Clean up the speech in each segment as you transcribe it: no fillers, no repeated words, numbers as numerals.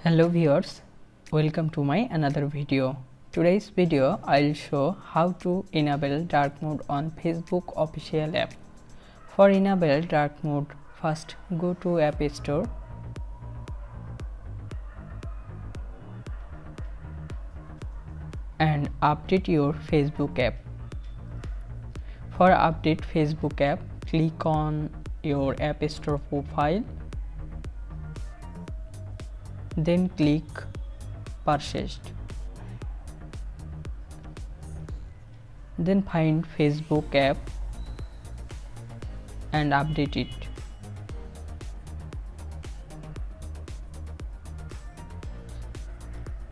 Hello viewers, welcome to my another video. Today's video I'll show how to enable dark mode on Facebook official app. For enable dark mode, first go to App Store and update your Facebook app. For update Facebook app, click on your App Store profile, then click purchased, then find Facebook app and update it.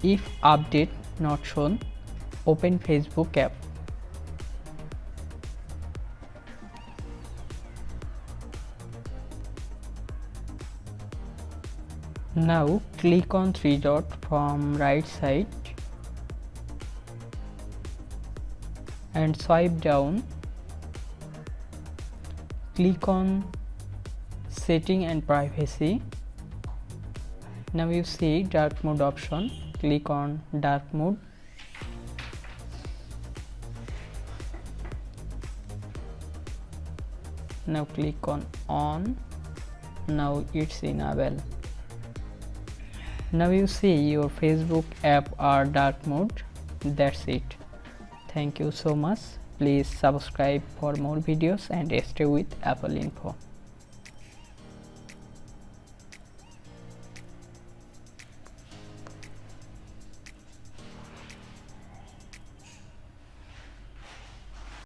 If update not shown, open Facebook app. Now click on three dot from right side and swipe down. Click on setting and privacy. Now you see dark mode option. Click on dark mode. Now click on on. Now it's enabled. Now you see your Facebook app are dark mode. That's it. Thank you so much. Please subscribe for more videos and stay with Apple Info.